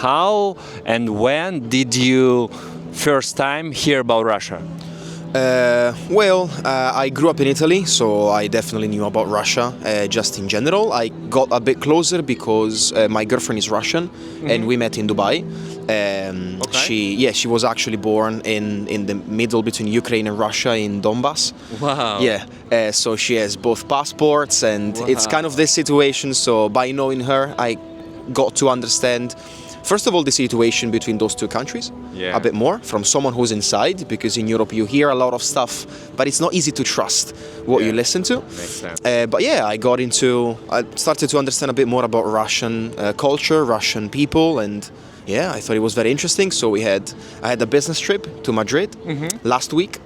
how and when did you first time hear about Russia? I grew up in Italy, so I definitely knew about Russia. Just in general, I got a bit closer because my girlfriend is Russian, and we met in Dubai. She was actually born in the middle between Ukraine and Russia in Donbass. Wow. Yeah, so she has both passports, and it's kind of this situation. So by knowing her, I got to understand, first of all, the situation between those two countries a bit more from someone who's inside, because in Europe you hear a lot of stuff, but it's not easy to trust what you listen to. Makes sense. I started to understand a bit more about Russian culture, Russian people, and I thought it was very interesting. So I had a business trip to Madrid last week.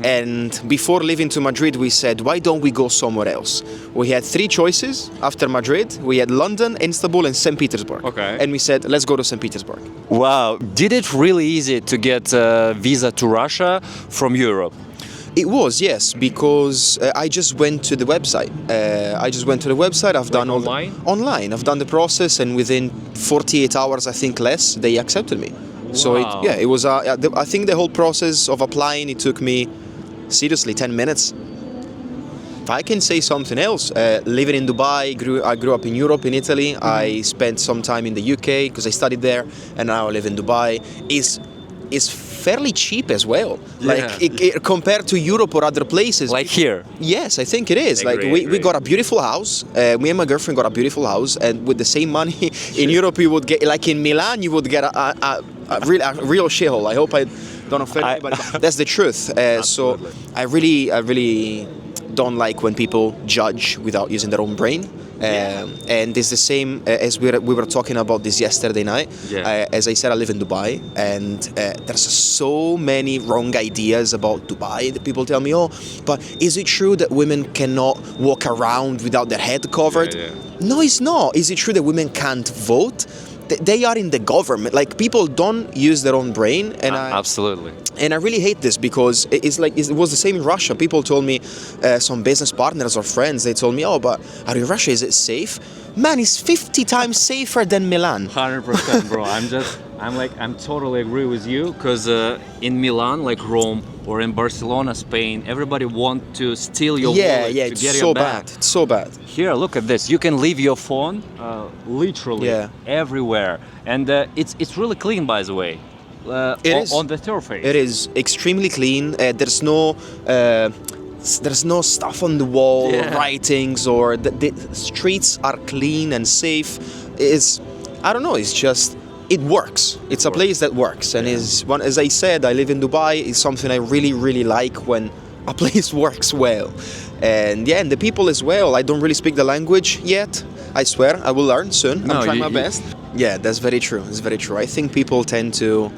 And before leaving to Madrid, we said, why don't we go somewhere else? We had 3 choices after Madrid. We had London, Istanbul, and St. Petersburg. Okay. And we said, let's go to St. Petersburg. Wow. Did it really easy to get a visa to Russia from Europe? It was, yes, because I just went to the website. I've done online. I've done the process, and within 48 hours, I think less, they accepted me. So it was. I think the whole process of applying, it took me seriously 10 minutes. If I can say something else, living in Dubai, I grew up in Europe, in Italy. I spent some time in the UK because I studied there, and now I live in Dubai. Is fairly cheap as well. Compared to Europe or other places. Like here? Yes, I think it is. We got a beautiful house. Me and my girlfriend got a beautiful house, and with the same money in Europe, you would get, like in Milan, you would get a real shithole. I hope I don't offend anybody, but that's the truth. So I really don't like when people judge without using their own brain. And it's the same as we were talking about this yesterday night. As I said, I live in Dubai, and there's so many wrong ideas about Dubai that people tell me, but is it true that women cannot walk around without their head covered? No, it's not. Is it true that women can't vote? They are in the government. Like, people don't use their own brain, and absolutely. And I really hate this, because it was the same in Russia. People told me, some business partners or friends, they told me, but are you in Russia? Is it safe? Man, it's 50 times safer than Milan. 100%, bro. I'm totally agree with you, because in Milan, like Rome, or in Barcelona, Spain, everybody want to steal your wallet to get your bag. It's so bad. Here, look at this. You can leave your phone literally everywhere, and it's really clean, by the way. On the surface. It is extremely clean. There's no stuff on the wall, or writings, or the streets are clean and safe. I don't know. It's just, it works. It's a place that works, and as I said, I live in Dubai. It's something I really, really like, when a place works well. And the people as well. I don't really speak the language yet. I swear, I will learn soon. I'm trying my best. Yeah, that's very true. It's very true. I think people tend to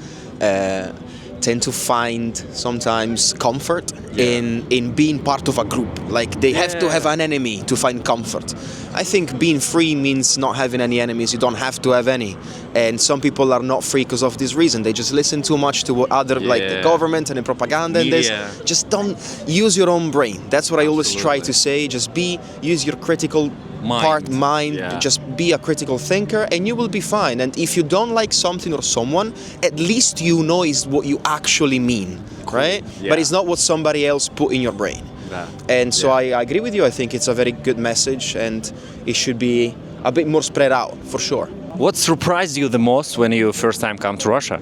find sometimes comfort in being part of a group. Like, they have to have an enemy to find comfort. I think being free means not having any enemies. You don't have to have any. And some people are not free because of this reason. They just listen too much to what other, like the government and the propaganda and this. Just don't use your own brain. That's what I always try to say. Just use your critical mind. Just be a critical thinker, and you will be fine. And if you don't like something or someone, at least you know is what you actually mean, right? But it's not what somebody else put in your brain. And so I agree with you. I think it's a very good message, and it should be a bit more spread out, for sure. What surprised you the most when you first time come to Russia?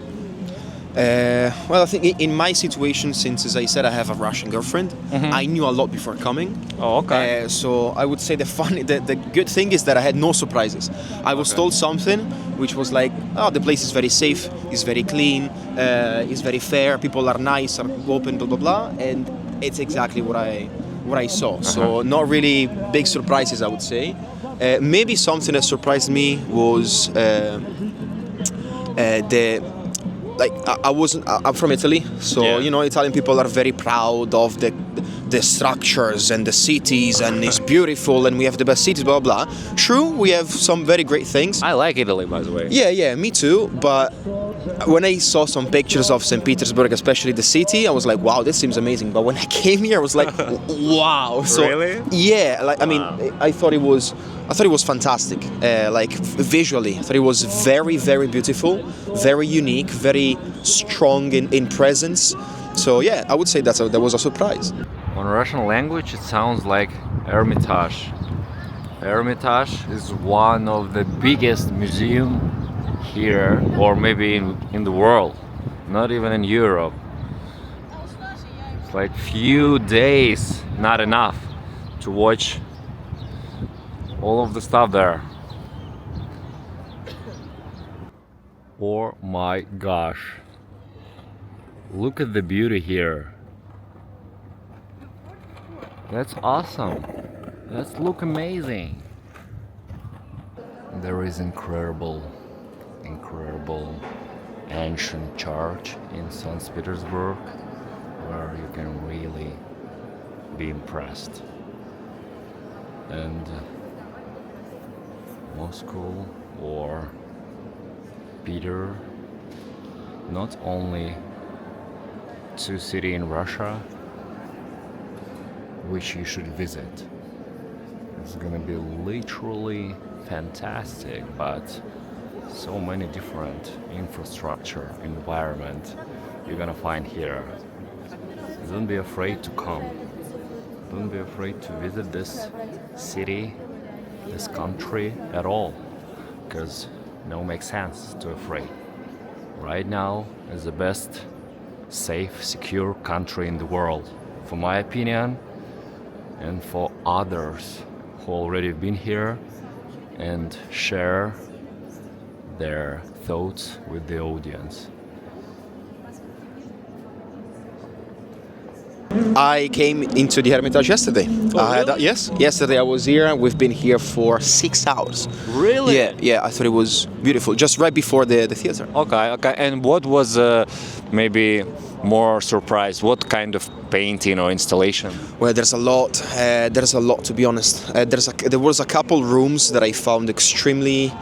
I think in my situation, since, as I said, I have a Russian girlfriend, I knew a lot before coming. Oh, okay. So I would say the good thing is that I had no surprises. I was told something which was like, the place is very safe, it's very clean, it's very fair, people are nice, are open, blah, blah, blah. And it's exactly what I saw. So not really big surprises, I would say. Maybe something that surprised me was I'm from Italy, so Italian people are very proud of the structures and the cities, and it's beautiful, and we have the best cities, blah, blah, blah. True, we have some very great things. I like Italy, by the way. Yeah, me too. But when I saw some pictures of St. Petersburg, especially the city, I was like, wow, this seems amazing. But when I came here, I was like, wow. So, really? Yeah, I mean, I thought it was I thought it was fantastic. Like visually, I thought it was very, very beautiful, very unique, very strong in presence. So yeah, I would say that was a surprise. On Russian language, it sounds like Hermitage. Hermitage is one of the biggest museum here, or maybe in the world, not even in Europe. It's like few days, not enough to watch all of the stuff there. Oh my gosh. Look at the beauty here. That's awesome. That looks amazing. There is incredible ancient church in St. Petersburg where you can really be impressed. And Moscow or Peter, not only two cities in Russia which you should visit. It's gonna be literally fantastic, but so many different infrastructure, environment you're gonna find here. Don't be afraid to come. Don't be afraid to visit this city, this country at all, because no makes sense to afraid. Right now is the best safe, secure country in the world, for my opinion, and for others who already been here and share their thoughts with the audience. I came into the Hermitage yesterday. Really? Yes, yesterday I was here. We've been here for 6 hours. Really? Yeah, I thought it was beautiful, just right before the theater. Okay. And what was maybe more surprise? What kind of painting or installation? Well, there's a lot. To be honest. There was a couple rooms that I found extremely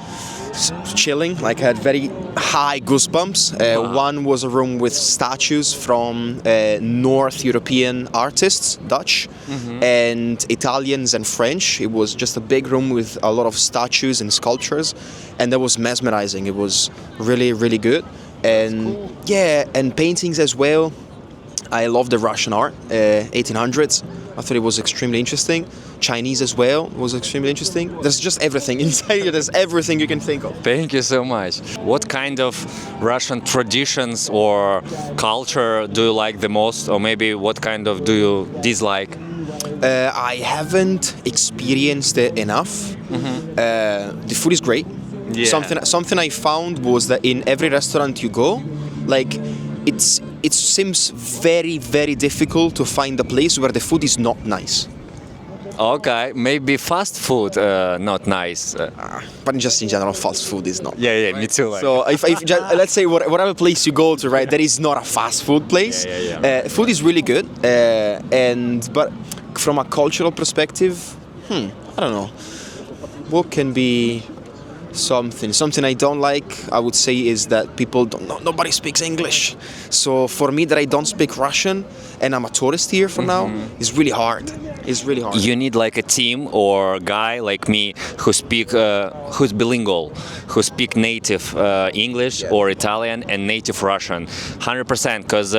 chilling. Like I had very high goosebumps. One was a room with statues from North European artists, Dutch, and Italians and French. It was just a big room with a lot of statues and sculptures, and that was mesmerizing. It was really, really good. And cool. Yeah, and paintings as well. I love the Russian art, 1800s. I thought it was extremely interesting. Chinese as well was extremely interesting. There's just everything inside here. There's everything you can think of. Thank you so much. What kind of Russian traditions or culture do you like the most, or maybe what kind of do you dislike? I haven't experienced it enough. The food is great. Yeah. Something I found was that in every restaurant you go, like it seems very, very difficult to find a place where the food is not nice. Okay, maybe fast food not nice. But just in general, fast food is not. Yeah, me too. Like. So if let's say whatever place you go to, right, there is not a fast food place. Yeah. Food is really good, but from a cultural perspective, I don't know. What can be something I don't like, I would say, is that nobody speaks English. So for me, that I don't speak Russian and I'm a tourist here for now, is really hard. It's really hard. You need like a team or guy like me who's bilingual, who speak native English or Italian and native Russian, 100%, because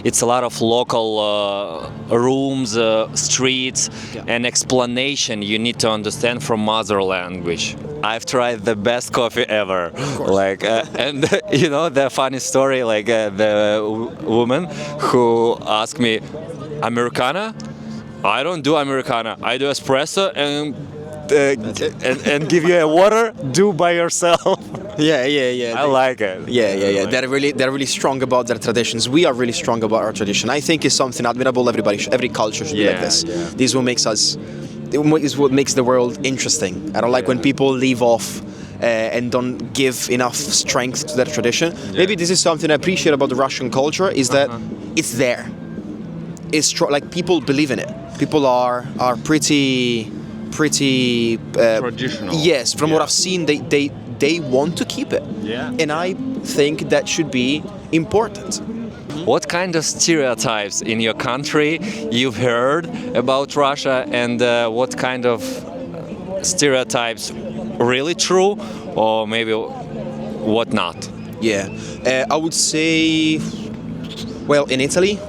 it's a lot of local rooms, streets, and explanation you need to understand from mother language. I've tried the best coffee ever. Like, and you know the funny story, like the woman who asked me, "Americano?" I don't do Americano. I do espresso and give you a water. Do by yourself. Yeah. I like it. Yeah. They're really strong about their traditions. We are really strong about our tradition. I think it's something admirable. Every culture should be like this. Yeah. This is what makes the world interesting. I don't like when people leave off and don't give enough strength to their tradition. Maybe this is something I appreciate about the Russian culture, is that it's there. It's like people believe in it. People are pretty traditional. Yes, from what I've seen, they want to keep it. Yeah. And I think that should be important. What kind of stereotypes in your country you've heard about Russia, and what kind of stereotypes really true, or maybe what not? Yeah, I would say, well, in Italy,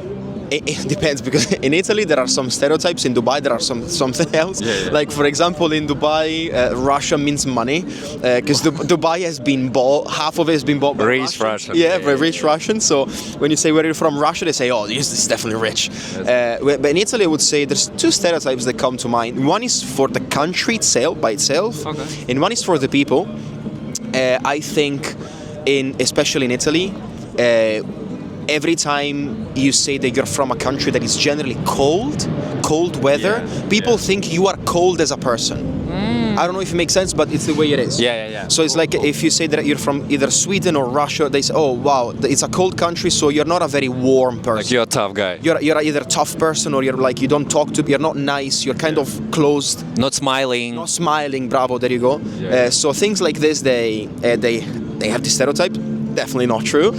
it depends, because in Italy there are some stereotypes. In Dubai there are something else. Like for example, in Dubai, Russia means money, because Dubai has been bought. Half of it has been bought by Rich Russian. Yeah, by rich Russians. So when you say where you're from, Russia, they say, oh, this is definitely rich. But in Italy, I would say there's two stereotypes that come to mind. One is for the country itself, by itself, and one is for the people. I think, especially in Italy, every time you say that you're from a country that is generally cold weather, people think you are cold as a person. I don't know if it makes sense, but it's the way it is. Yeah. So it's like if you say that you're from either Sweden or Russia, they say, oh wow, it's a cold country, so you're not a very warm person. Like you're a tough guy. You're either a tough person, or you're like, you don't talk to, you're not nice, you're kind of closed. Not smiling. Not smiling, bravo, there you go. So things like this, they have this stereotype. Definitely not true.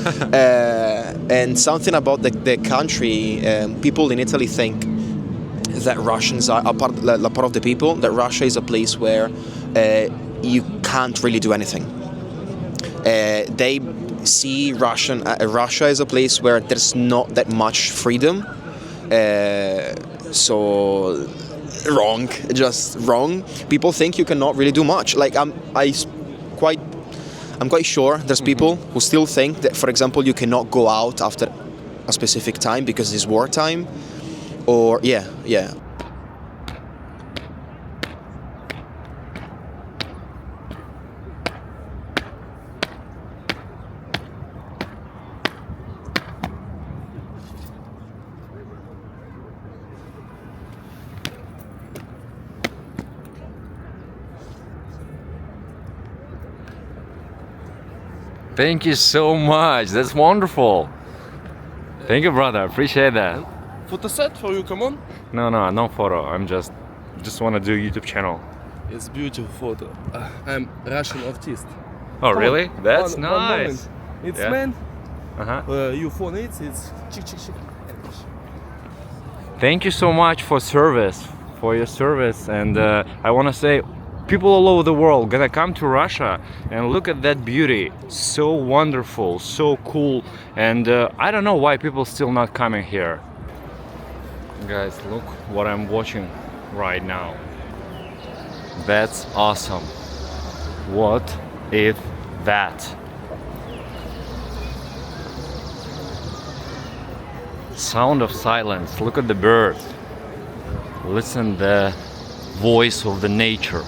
And something about the country, people in Italy think that Russians are a part of the people, that Russia is a place where you can't really do anything. They see Russia as a place where there's not that much freedom. So wrong, just wrong. People think you cannot really do much. Like I'm quite sure there's people who still think that, for example, you cannot go out after a specific time because it's wartime, or yeah. Thank you so much. That's wonderful. Thank you, brother. Appreciate that. Photo set for you, come on. No photo. I'm just want to do YouTube channel. It's beautiful photo. I'm Russian artist. Oh, really? That's One nice. moment. It's Yeah. man. Uh-huh. You phone it's chick. Thank you so much for your service, and I want to say, people all over the world gonna come to Russia and look at that beauty. So wonderful, so cool, and I don't know why people still not coming here. Guys, look what I'm watching right now. That's awesome. What if that? Sound of silence. Look at the birds. Listen the voice of the nature.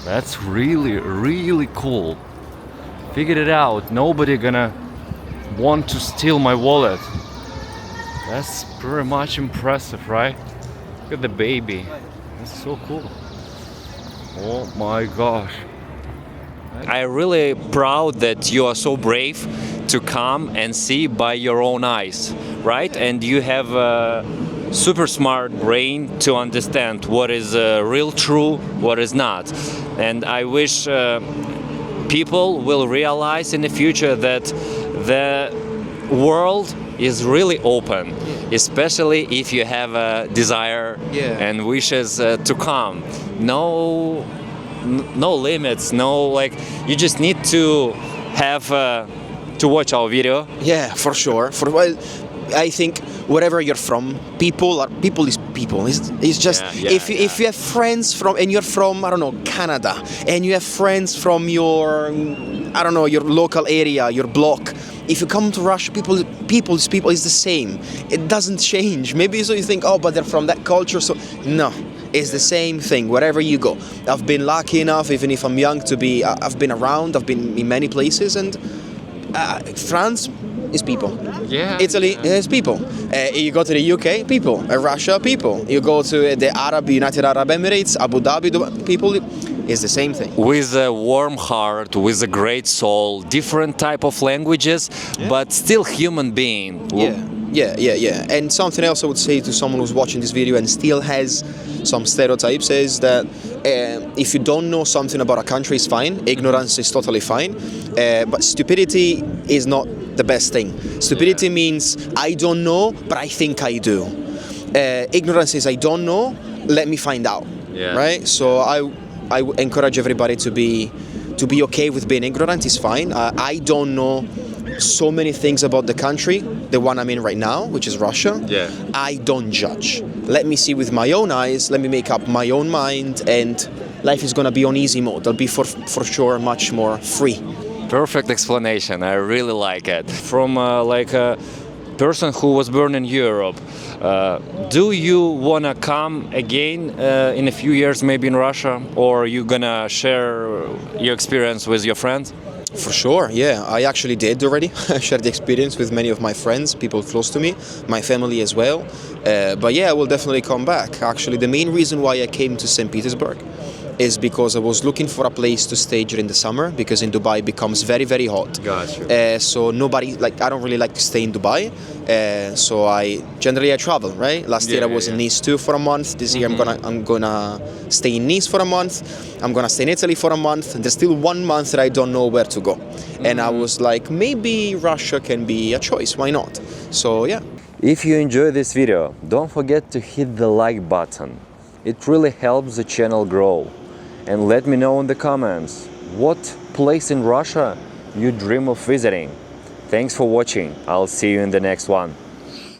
That's really cool. Figured it out. Nobody gonna want to steal my wallet. That's pretty much impressive, right? Look at the baby. That's so cool. Oh my gosh. I'm really proud that you are so brave to come and see by your own eyes, right? And you have a super smart brain to understand what is real true, what is not. And I wish people will realize in the future that the world is really open, especially if you have a desire and wishes to come. No limits, you just need to have to watch our video. Yeah, for sure. I think wherever you're from, people is people. It's just if you have friends and you're from, I don't know, Canada, and you have friends from your, I don't know, your local area, your block. If you come to Russia, people is the same. It doesn't change. Maybe so you think, oh, but they're from that culture, so no. It's the same thing wherever you go. I've been lucky enough, even if I'm young, I've been around. I've been in many places, and France is people. Yeah. Italy is people. You go to the UK, people. Russia, people. You go to the United Arab Emirates, Abu Dhabi, people. It's the same thing. With a warm heart, with a great soul, different type of languages, but still human being. Yeah. And something else I would say to someone who's watching this video and still has some stereotypes is that if you don't know something about a country, it's fine. Ignorance is totally fine. But stupidity is not the best thing. Stupidity means I don't know, but I think I do. Ignorance is I don't know, let me find out. Yeah. Right? So I encourage everybody to be okay with being ignorant. Is fine. I don't know so many things about the country, the one I'm in right now, which is Russia. Yeah. I don't judge. Let me see with my own eyes. Let me make up my own mind, and life is gonna be on easy mode. I'll be for sure much more free. Perfect explanation. I really like it. From like a person who was born in Europe, do you wanna come again in a few years, maybe in Russia, or you gonna share your experience with your friends? For sure, yeah. I actually did already. I shared the experience with many of my friends, people close to me, my family as well. But yeah, I will definitely come back. Actually, the main reason why I came to St. Petersburg is because I was looking for a place to stay during the summer, because in Dubai it becomes very, very hot. Gotcha. So nobody, like, I don't really like to stay in Dubai. So I travel, right? Last year I was in Nice too for a month. This year I'm gonna stay in Nice for a month. I'm gonna stay in Italy for a month. And there's still 1 month that I don't know where to go. And I was like, maybe Russia can be a choice. Why not? So yeah. If you enjoyed this video, don't forget to hit the like button. It really helps the channel grow. And let me know in the comments what place in Russia you dream of visiting. Thanks for watching. I'll see you in the next one.